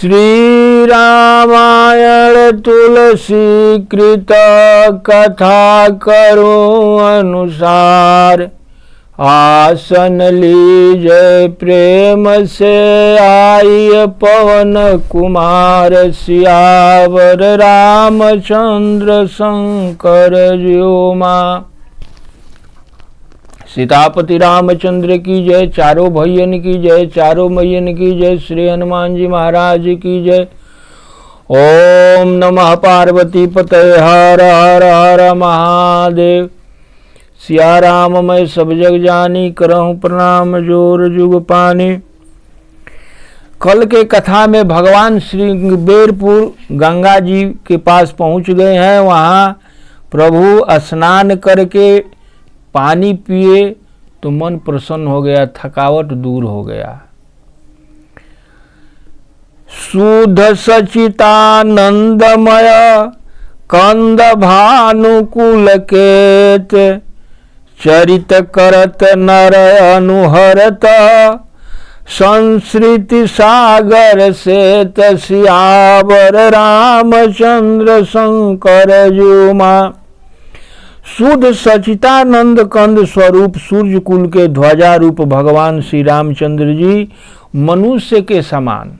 श्री रामायण तुलसी कृत कथा करो अनुसार। आसन लीजय प्रेम से आई पवन कुमार। सियावर रामचंद्र शंकर ज्यो मां। सीतापति रामचंद्र की जय। चारों भैयन की जय। चारों मैयन की जय। श्री हनुमान जी महाराज की जय। ओम नमः पार्वती पतये। हर हर हर महादेव। सिया राम मैं सब जग जानी, करहूँ प्रणाम जोर जुग पानी। कल के कथा में भगवान श्रृंगबेरपुर गंगा जी के पास पहुंच गए हैं। वहाँ प्रभु स्नान करके पानी पिए तो मन प्रसन्न हो गया, थकावट दूर हो गया। शुद्ध सचितानंदमय कंद भानुकुल केत। चरित करत नर अनुहरत संस्कृति सागर से। सियावर रामचंद्र शंकर ज्यो मां। शुद्ध सचितानंद कंद स्वरूप सूर्य कुल के ध्वजा रूप भगवान श्री रामचंद्र जी मनुष्य के समान,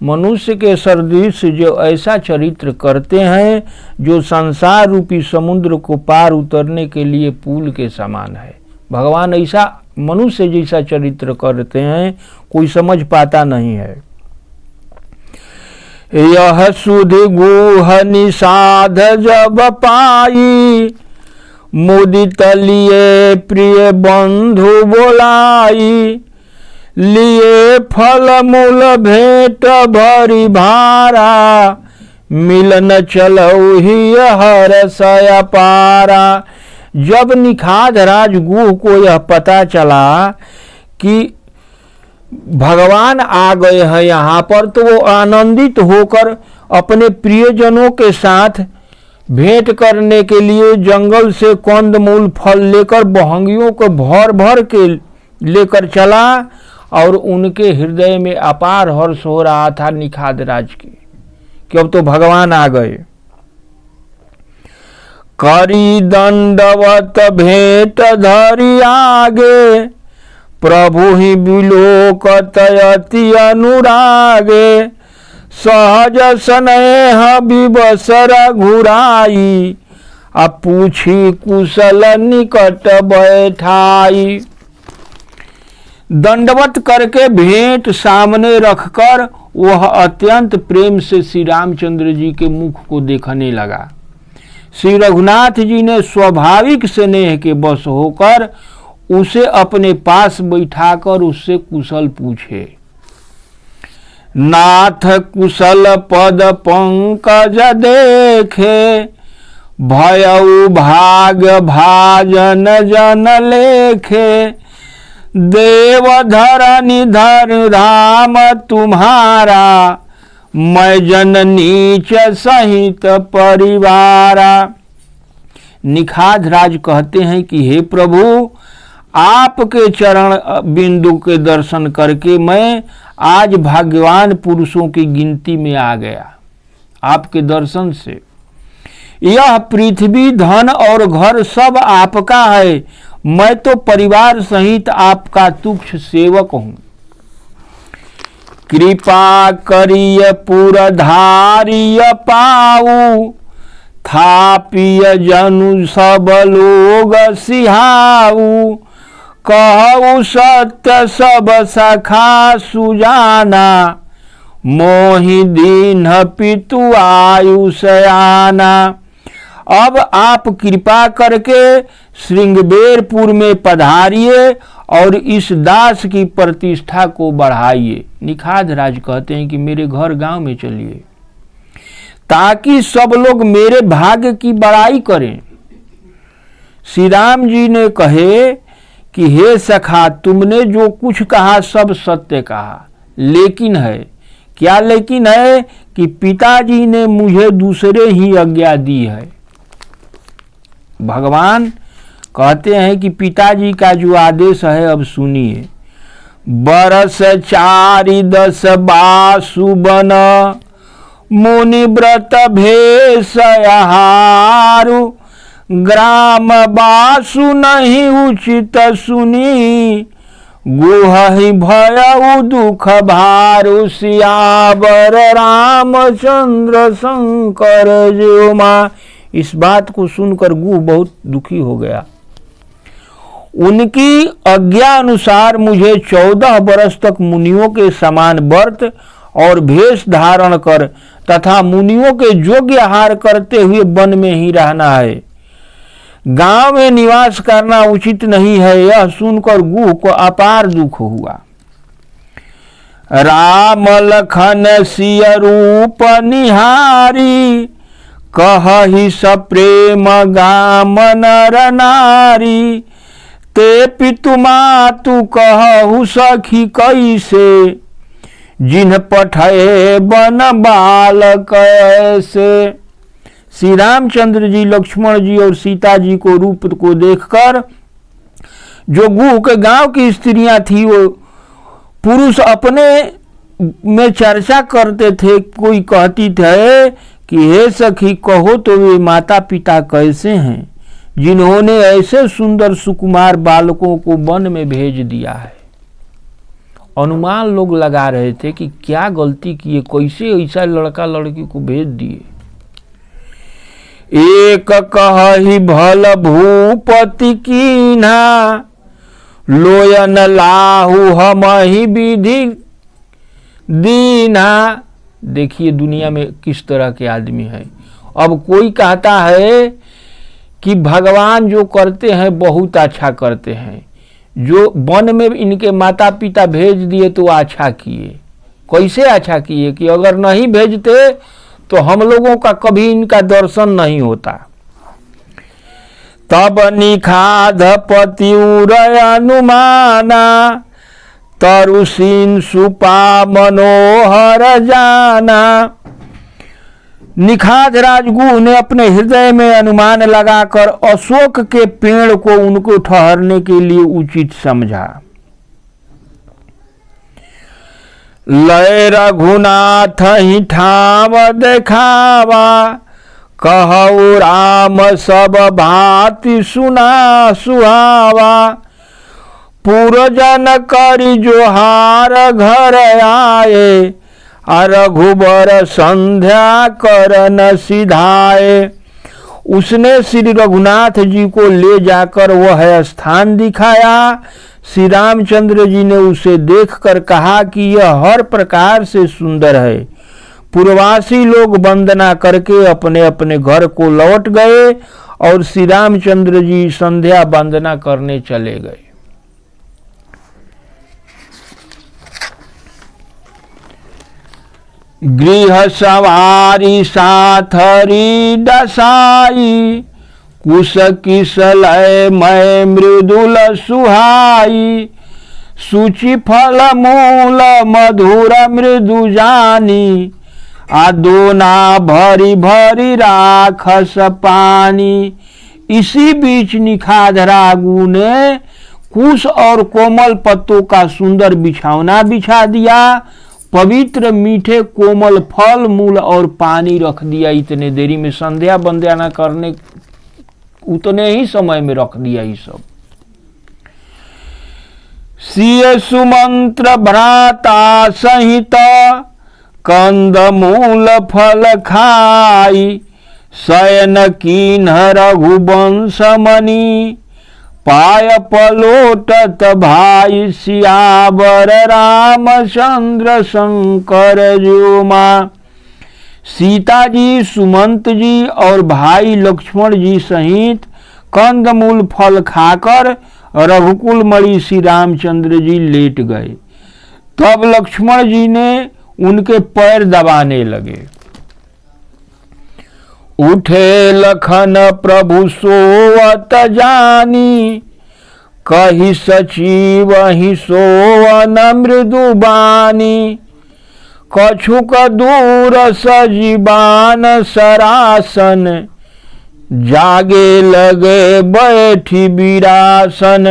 मनुष्य के सदृश जो ऐसा चरित्र करते हैं जो संसार रूपी समुद्र को पार उतरने के लिए पुल के समान है। भगवान ऐसा मनुष्य जैसा चरित्र करते हैं, कोई समझ पाता नहीं है। यह सुधि गुह निषाद जब पाई। मुदित लिए प्रिय बंधु बोलाई। लिए फल मूल भेंट भरी भारा। मिलन चलऊ ही हर्ष अपारा। जब निखाद राज गुह को यह पता चला कि भगवान आ गए हैं यहाँ पर, तो वो आनंदित होकर अपने प्रियजनों के साथ भेंट करने के लिए जंगल से कंदमूल फल लेकर बहंगियों को भर भर के लेकर चला। और उनके हृदय में अपार हर्ष हो रहा था निखाद राज की कि अब तो भगवान आ गए। करी दंडवत भेंट धरि आगे। प्रभु ही बिलोकत अति अनुरागे। सहज स्नेह विवसर घुराई। आ पूछी कुशल निकट बैठाई। दंडवत करके भेंट सामने रखकर वह अत्यंत प्रेम से श्री रामचंद्र जी के मुख को देखने लगा। श्री रघुनाथ जी ने स्वाभाविक स्नेह के बस होकर उसे अपने पास बैठाकर उससे कुशल पूछे। नाथ कुशल पद पंकज देखे। भयउ भाग भाजन जन लेखे। देव धरनि धर धाम तुम्हारा। मैं जन नीच सहित परिवारा। निखाद राज कहते हैं कि हे प्रभु, आपके चरण बिंदु के दर्शन करके मैं आज भाग्यवान पुरुषों की गिनती में आ गया। आपके दर्शन से यह पृथ्वी धन और घर सब आपका है। मैं तो परिवार सहित आपका तुच्छ सेवक हूँ। कृपा करिय पुरधारिय पाऊ। थापिय जनु सब लोग सिहाऊ। कहु सत्य सब सखा सुजाना। मोहि दीन पितु आयु सयाना। अब आप कृपा करके श्रृंगबेरपुर में पधारिए और इस दास की प्रतिष्ठा को बढ़ाइए। निखाद राज कहते हैं कि मेरे घर गांव में चलिए ताकि सब लोग मेरे भाग्य की बड़ाई करें। श्री राम जी ने कहे कि हे सखा, तुमने जो कुछ कहा सब सत्य कहा, लेकिन है क्या? लेकिन है कि पिताजी ने मुझे दूसरे ही आज्ञा दी है। भगवान कहते हैं कि पिताजी का जो आदेश है अब सुनिए। बरस 4-10 बासुबन, मुनि व्रत भेष आहारु, ग्राम बासु नहीं उचित सुनी, गुहहि भयउ दुख भारु, सियावर रामचंद्र शंकर जो माँ। इस बात को सुनकर गुह बहुत दुखी हो गया। उनकी आज्ञा अनुसार मुझे 14 वर्ष तक मुनियों के समान व्रत और भेष धारण कर तथा मुनियों के योग्य आहार करते हुए वन में ही रहना है। गांव में निवास करना उचित नहीं है। यह सुनकर गुह को अपार दुख हुआ। राम लखन सिय रूप निहारी, कहहि सप्रेम गाम नर नारी, ते पितु मातु कहु सखी कैसे, जिन्ह पठये बन बाल कैसे। श्री रामचंद्र जी, लक्ष्मण जी और सीता जी को रूप को देखकर जो गुह के गांव की स्त्रियां थी वो पुरुष अपने में चर्चा करते थे। कोई कहती थे कि हे सखी, कहो तो वे माता पिता कैसे हैं जिन्होंने ऐसे सुंदर सुकुमार बालकों को वन में भेज दिया है। अनुमान लोग लगा रहे थे कि क्या गलती किए, कैसे ऐसा लड़का लड़की को भेज दिए। एक कहहि भल भूपति कीन्हा, लोयन लाहु हमहि विधि दीन्हा। देखिए दुनिया में किस तरह के आदमी हैं। अब कोई कहता है कि भगवान जो करते हैं बहुत अच्छा करते हैं, जो वन में इनके माता पिता भेज दिए तो अच्छा किए। कैसे अच्छा किए कि अगर नहीं भेजते तो हम लोगों का कभी इनका दर्शन नहीं होता। तब निखाध पतिउरय अनुमाना, तरुसीन सुपा मनोहर जाना। निखाध राजगुह ने अपने हृदय में अनुमान लगाकर अशोक के पेड़ को उनको ठहरने के लिए उचित समझा। लय रघुनाथ ही ठाम देखावा, कहु राम सब भांति सुना सुहावा। पुरजन करि जोहार घर आए, रघुबर संध्या करन सिधाए। उसने श्री रघुनाथ जी को ले जाकर वह स्थान दिखाया। श्री रामचंद्र जी ने उसे देखकर कहा कि यह हर प्रकार से सुंदर है। पूर्ववासी लोग वंदना करके अपने अपने घर को लौट गए और श्री रामचंद्र जी संध्या वंदना करने चले गए। गृह सवारी साथरी दसाई, कुश किसलय मय मृदुल सुहाई। सूचि फल मूल मधुर मृदु जानी, आदोना भरी भरी राखस पानी। इसी बीच निखाध रागु ने कुश और कोमल पत्तों का सुंदर बिछौना बिछा दिया। पवित्र मीठे कोमल फल मूल और पानी रख दिया। इतने देरी में संध्या बंध्या न करने उतने ही समय में रख दिया। ये सब सिय सुमंत्र भ्राता सहित, कंद मूल फल खाई। शयन कीन्ह रघुवंश मणि, पाय पलोटत भाई। सियावर रामचंद्र शंकर जो माँ। सीता जी, सुमंत जी और भाई लक्ष्मण जी सहित कंदमूल फल खाकर रघुकुल मणि श्री रामचंद्र जी लेट गए। तब लक्ष्मण जी ने उनके पैर दबाने लगे। उठे लखन प्रभु सोवत जानी, कही सचिव ही सोवन मृदु बानी। कछुक दूर सजीबान सरासन, जागे लगे बैठी बिरासन।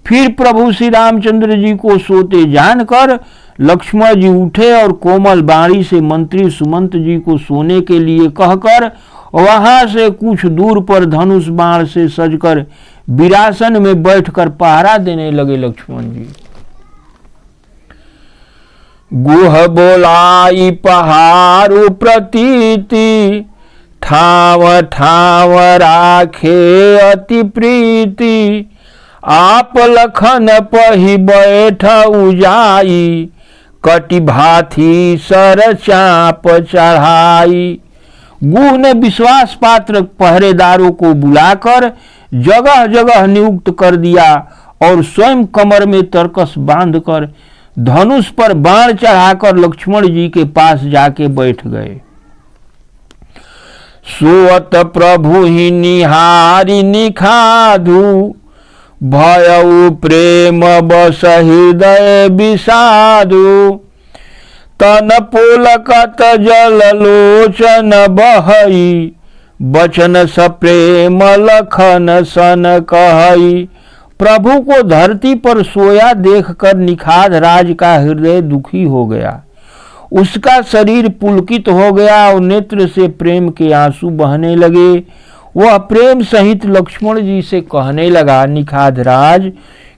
फिर प्रभु श्री रामचंद्र जी को सोते जानकर लक्ष्मण जी उठे और कोमल बाणी से मंत्री सुमंत जी को सोने के लिए कहकर वहां से कुछ दूर पर धनुष बाण से सजकर विरासन में बैठकर पहरा देने लगे लक्ष्मण जी। गुह बोलाई पहारु प्रतीति, ठाव ठाव राखे अति प्रीति, आप लखन पही बैठ उजाई, कटि भाथी सर चाप चढ़ाई। गुह ने विश्वास पात्र पहरेदारों को बुलाकर जगह जगह नियुक्त कर दिया और स्वयं कमर में तरकस बांधकर धनुष पर बाण चढ़ाकर लक्ष्मण जी के पास जाके बैठ गए। सोअत प्रभु ही निहारी निखाधु, भयउ प्रेम बस हृदय विषादु, तन पुलकत जल लोचन बहई, बचन सप्रेम लखन सन कहई। प्रभु को धरती पर सोया देखकर निखाद राज का हृदय दुखी हो गया। उसका शरीर पुलकित हो गया और नेत्र से प्रेम के आंसू बहने लगे। वह प्रेम सहित लक्ष्मण जी से कहने लगा, निखाद राज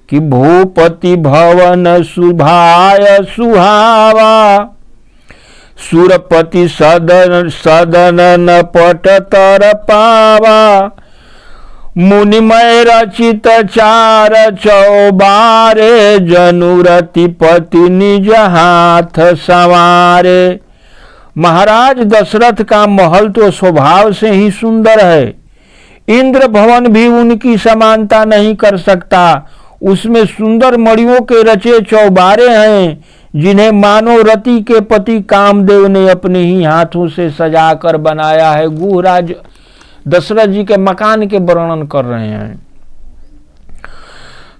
कि भूपति भवन सुभाय सुहावा, सुरपति सदन सदन पट तर पावा, मुनिमय रचित चार चौबारे, जनुरति पति निज हाथ संवारे। महाराज दशरथ का महल तो स्वभाव से ही सुंदर है, इंद्र भवन भी उनकी समानता नहीं कर सकता। उसमें सुंदर मणियों के रचे चौबारे हैं, जिन्हें मानो रति के पति कामदेव ने अपने ही हाथों से सजा कर बनाया है। गुहराज दशरथ जी के मकान के वर्णन कर रहे हैं।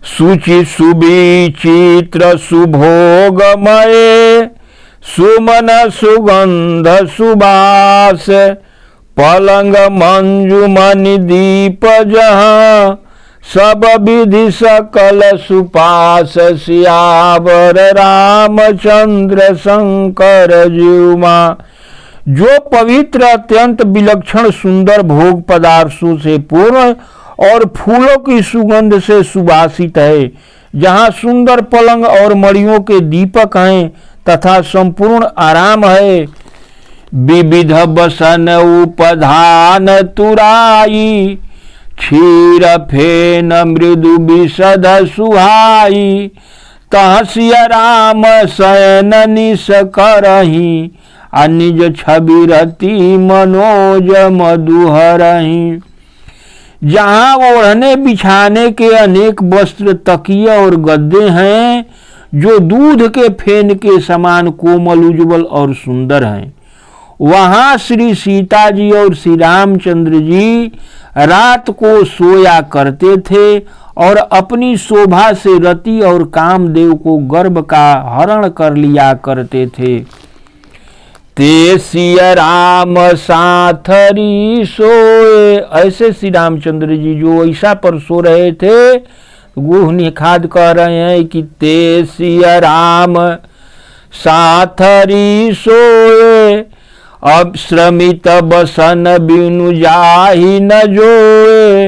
सुचि सुविचित्र सुभोगमय, सुमन सुगंध सुबास, पलंग मंजुमनि दीप जहाँ, सब विधि सकल सुपास, सियावर रामचंद्र शंकर जीवा। जो पवित्र अत्यंत विलक्षण सुंदर भोग पदार्थों से पूर्ण और फूलों की सुगंध से सुवासित है, जहाँ सुंदर पलंग और मणियों के दीपक हैं तथा संपूर्ण आराम है। विविध बसन उपधान तुराई, क्षीर फेन मृदु विशद सुहाई, तहसिया राम शयन निस करही, निज छवि रति मनोज मधुहरही। जहाँ ओढ़ने बिछाने के अनेक वस्त्र, तकिए और गद्दे हैं, जो दूध के फेन के समान कोमल, उज्जवल और सुंदर हैं, वहाँ श्री सीता जी और श्री रामचंद्र जी रात को सोया करते थे और अपनी शोभा से रति और कामदेव को गर्भ का हरण कर लिया करते थे। ते सिया राम साथरी सोए, ऐसे श्री रामचंद्र जी जो ऐसा पर सो रहे थे, गुह निखाद कह रहे हैं कि ते सिया राम साथरी सोए, अब श्रमित बसन बिनु जाहि न जोए,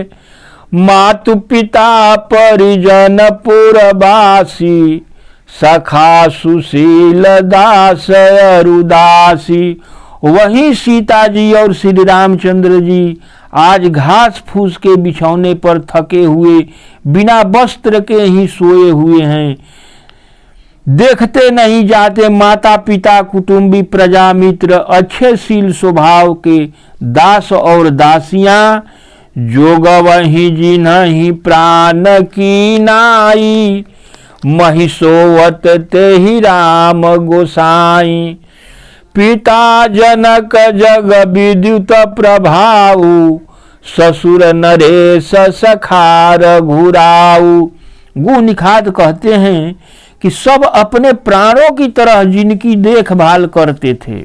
मातु पिता परिजन पुरवासी, सखा सुशील दास अरुदासी। वहीं सीता जी और श्री रामचंद्र जी आज घास फूस के बिछौने पर थके हुए बिना वस्त्र के ही सोए हुए हैं। देखते नहीं जाते माता पिता कुटुंबी प्रजा मित्र अच्छे शील स्वभाव के दास और दासियां, जोग वही जिन्हि प्राण की नाई, महिषोवत ते ही राम गोसाई। पिता जनक जग विद्युत प्रभाऊ, ससुर नरेश सखार घुराऊ। गुह निखाद कहते हैं कि सब अपने प्राणों की तरह जिनकी देखभाल करते थे,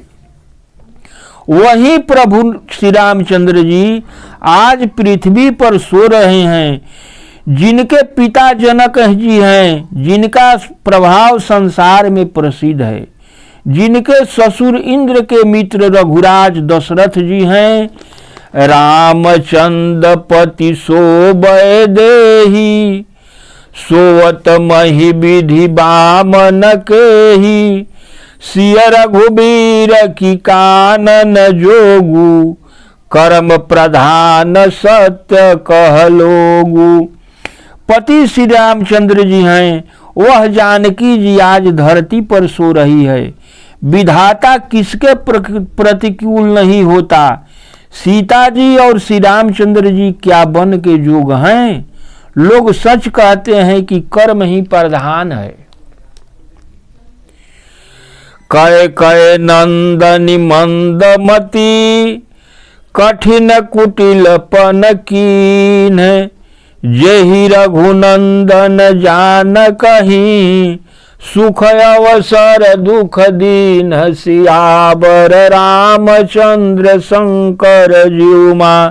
वही प्रभु श्री रामचंद्र जी आज पृथ्वी पर सो रहे हैं। जिनके पिता जनक जी हैं, जिनका प्रभाव संसार में प्रसिद्ध है, जिनके ससुर इंद्र के मित्र रघुराज दशरथ जी हैं, रामचंद्र पति सोबय देहि, सोवत मही विधि बामन केहि, सिय रघुबीर की कानन जोगु, कर्म प्रधान सत्य कह लोगु। पति श्री रामचंद्र जी हैं, वह जानकी जी आज धरती पर सो रही है। विधाता किसके प्रतिकूल नहीं होता। सीता जी और श्री रामचंद्र जी क्या बन के जोग हैं। लोग सच कहते हैं कि कर्म ही प्रधान है। कय कय नंदनी मंदमती, कठिन कुटिलपन कीन, जेहि रघुनंदन जान कहीं, सुख अवसर दुख दीन, सियावर रामचंद्र शंकर जीउमा।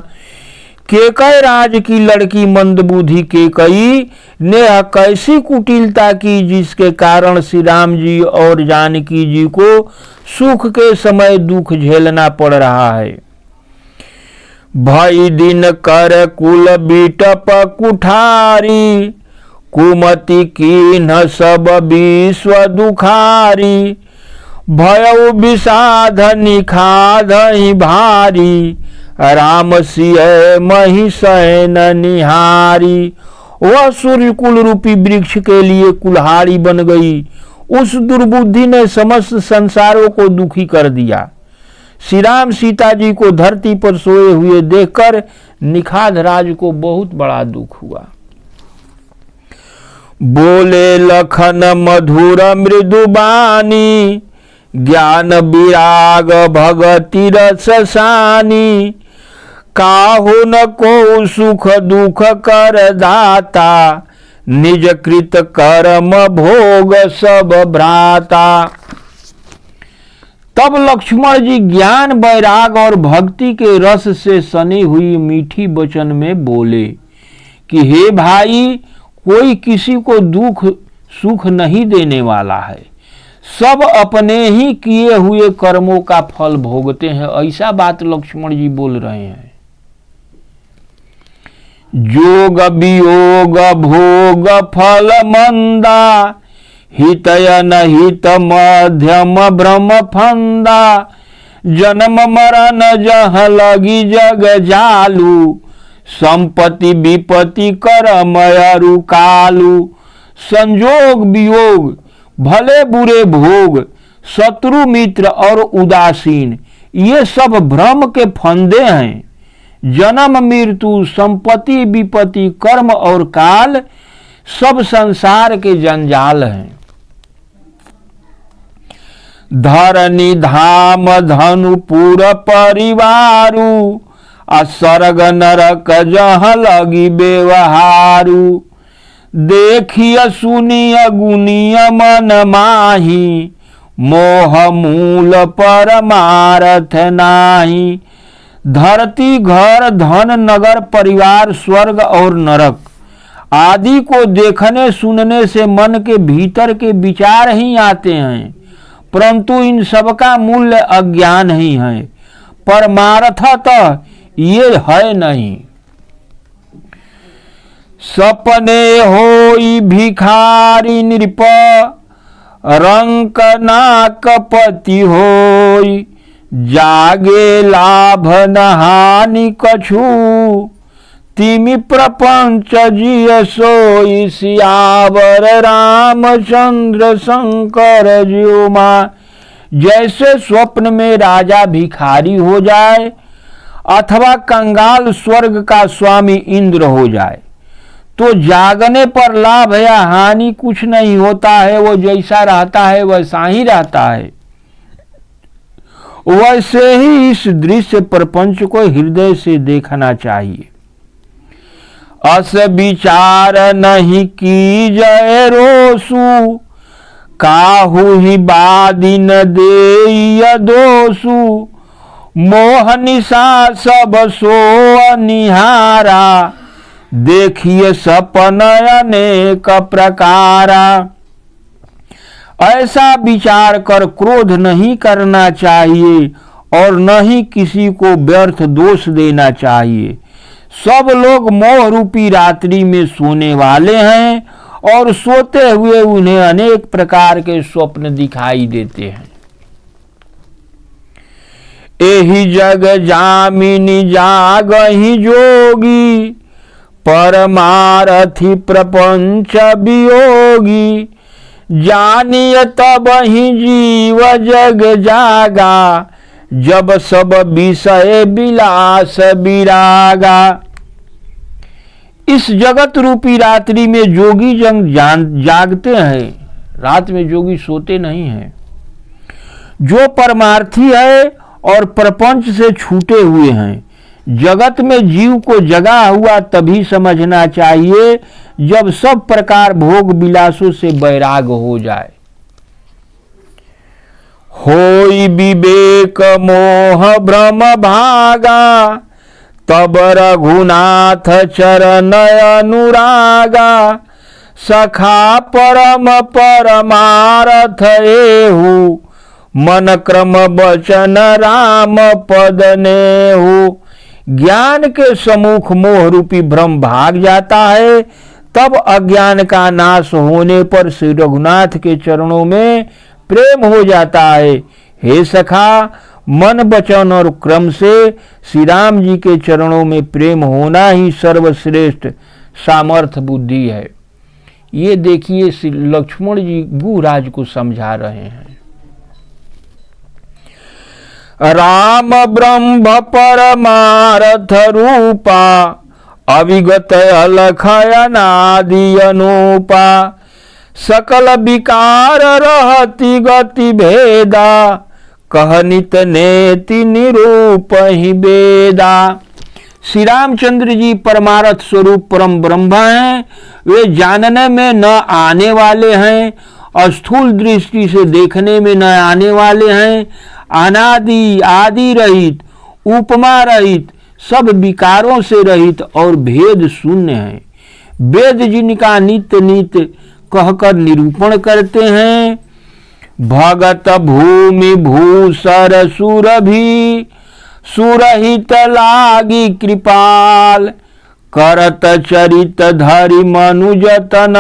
केकय राज की लड़की मंदबुद्धि केकई ने कैसी कुटिलता की, जिसके कारण श्री राम जी और जानकी जी को सुख के समय दुख झेलना पड़ रहा है। भई दिन कर कुल बिटप कुठारी, कुमति कीन्ह सब विश्व दुखारी, भयउ विषाद निखाधहि भारी, राम सिय मही सैन निहारी। वह सूर्यकुल रूपी वृक्ष के लिए कुल्हाड़ी बन गई। उस दुर्बुद्धि ने समस्त संसारों को दुखी कर दिया। श्री राम सीता जी को धरती पर सोए हुए देखकर निखाध राज को बहुत बड़ा दुख हुआ। बोले लखन मधुर मृदुबानी, ज्ञान विराग भगति रस सानी, काहु न को सुख दुख कर दाता, निज कृत कर्म भोग सब भ्राता। तब लक्ष्मण जी ज्ञान वैराग और भक्ति के रस से सनी हुई मीठी वचन में बोले कि हे भाई, कोई किसी को दुख सुख नहीं देने वाला है। सब अपने ही किए हुए कर्मों का फल भोगते हैं। ऐसा बात लक्ष्मण जी बोल रहे हैं। जोग वियोग भोग फल मंदा, हितय न हित मध्यम भ्रम फंदा, जन्म मरण जह लगी जग जालू, संपत्ति विपत्ति करमयरु कालू। संजोग वियोग, भले बुरे भोग, शत्रु मित्र और उदासीन, ये सब भ्रम के फंदे हैं। जन्म मृत्यु, संपत्ति विपत्ति, कर्म और काल सब संसार के जंजाल हैं। धरनी धाम धनुपुर परिवारू, स्वर्ग नरक जह लगी व्यवहारू। देखिय सुनिय गुनिय मन माही, मोह मूल परमारथ नाही। धरती, घर, धन, नगर, परिवार, स्वर्ग और नरक आदि को देखने सुनने से मन के भीतर के विचार ही आते हैं, परंतु इन सबका मूल्य अज्ञान ही है। परमार्थतः ये है नहीं। सपने होई भिखारी नृप, रंक नाक पति होई। जागे लाभ न हानि कछु, तिमि प्रपंच जिय सोई। सियावर रामचंद्र शंकर जीउमा। जैसे स्वप्न में राजा भिखारी हो जाए अथवा कंगाल स्वर्ग का स्वामी इंद्र हो जाए, तो जागने पर लाभ या हानि कुछ नहीं होता है। वो जैसा रहता है वैसा ही रहता है। वैसे ही इस दृश्य प्रपंच को हृदय से देखना चाहिए। अस विचार नहीं की जय रोसु, काहू ही बादी न दे दोसु। मोह निशा सब सो निहारा, देखिए सपन अनेक प्रकारा। ऐसा विचार कर क्रोध नहीं करना चाहिए और न ही किसी को व्यर्थ दोष देना चाहिए। सब लोग मोह रूपी रात्रि में सोने वाले हैं और सोते हुए उन्हें अनेक प्रकार के स्वप्न दिखाई देते हैं। एहि जग जामिनी जागहि जोगी, परमारथी प्रपंच वियोगी। जानिय तब ही जीव जग जागा, जब सब विषय विलास विरागा। इस जगत रूपी रात्रि में जोगी जन जागते हैं, रात में जोगी सोते नहीं हैं। जो परमार्थी है और प्रपंच से छूटे हुए हैं, जगत में जीव को जगा हुआ तभी समझना चाहिए जब सब प्रकार भोग विलासों से वैराग हो जाए। होई विवेक मोह भ्रम भागा, तब रघुनाथ चरण अनुरागा। सखा परम परमारथ एहु, मन क्रम वचन राम पद नेहु। ज्ञान के सम्मुख मोह रूपी भ्रम भाग जाता है, तब अज्ञान का नाश होने पर श्री रघुनाथ के चरणों में प्रेम हो जाता है। हे सखा, मन वचन और क्रम से श्री राम जी के चरणों में प्रेम होना ही सर्वश्रेष्ठ सामर्थ्य बुद्धि है। ये देखिए श्री लक्ष्मण जी गुहराज को समझा रहे हैं। राम ब्रह्म परमार्थ रूपा, अविगत अलख अनादि अनूपा। सकल विकार रहति गति भेदा, कह नित नेति निरूप ही वेदा। श्री रामचंद्र जी परमार्थ स्वरूप परम ब्रह्म हैं। वे जानने में न आने वाले हैं, स्थूल दृष्टि से देखने में न आने वाले हैं। अनादि आदि रहित, उपमा रहित, सब विकारों से रहित और भेद शून्य है। वेद जिनका नित्य नित्य कहकर निरूपण करते हैं। भगत भूमि भूसर सुर भी, सुरहित लागी कृपाल। करत चरित धरि मनुजतन,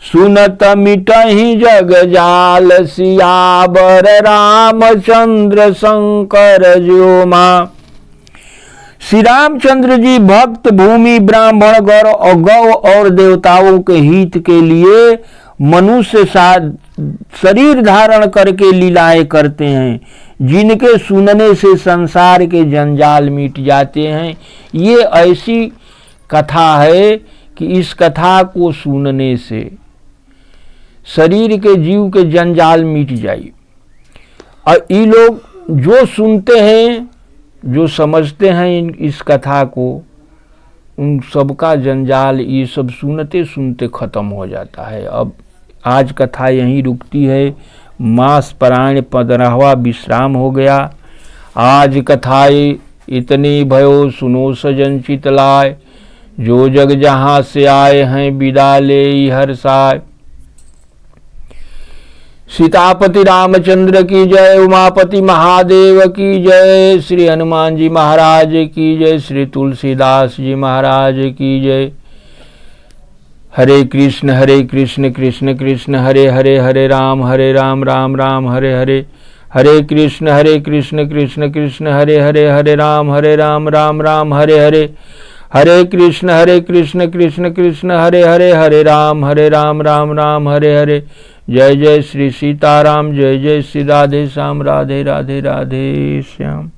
सुनत मिटहि जग जाल। सियावर रामचंद्र शंकर ज्यो मां। श्री रामचंद्र जी भक्त भूमि ब्राह्मण गौ और देवताओं के हित के लिए मनुष्य शरीर धारण करके लीलाएं करते हैं, जिनके सुनने से संसार के जंजाल मिट जाते हैं। ये ऐसी कथा है कि इस कथा को सुनने से शरीर के जीव के जंजाल मिट जाए। और ये लोग जो सुनते हैं, जो समझते हैं इस कथा को, उन सबका जंजाल ये सब सुनते सुनते खत्म हो जाता है। अब आज कथा यहीं रुकती है। मास परायण 15वां विश्राम हो गया। आज कथाएं इतनी भयो सुनो सजन चित लाए, जो जग जहाँ से आए हैं विदा ले हर्षाय। सीतापति रामचंद्र की जय, उमापति महादेव की जय, श्री हनुमान जी महाराज की जय, श्री तुलसीदास जी महाराज की जय। हरे कृष्ण कृष्ण कृष्ण हरे हरे, हरे राम राम राम हरे हरे। हरे कृष्ण कृष्ण कृष्ण हरे हरे, हरे राम राम राम हरे हरे। हरे कृष्ण कृष्ण कृष्ण हरे हरे, हरे राम राम राम हरे हरे। जय जय श्री सीताराम, जय जय श्री राधे श्याम, राधे राधे राधे श्याम।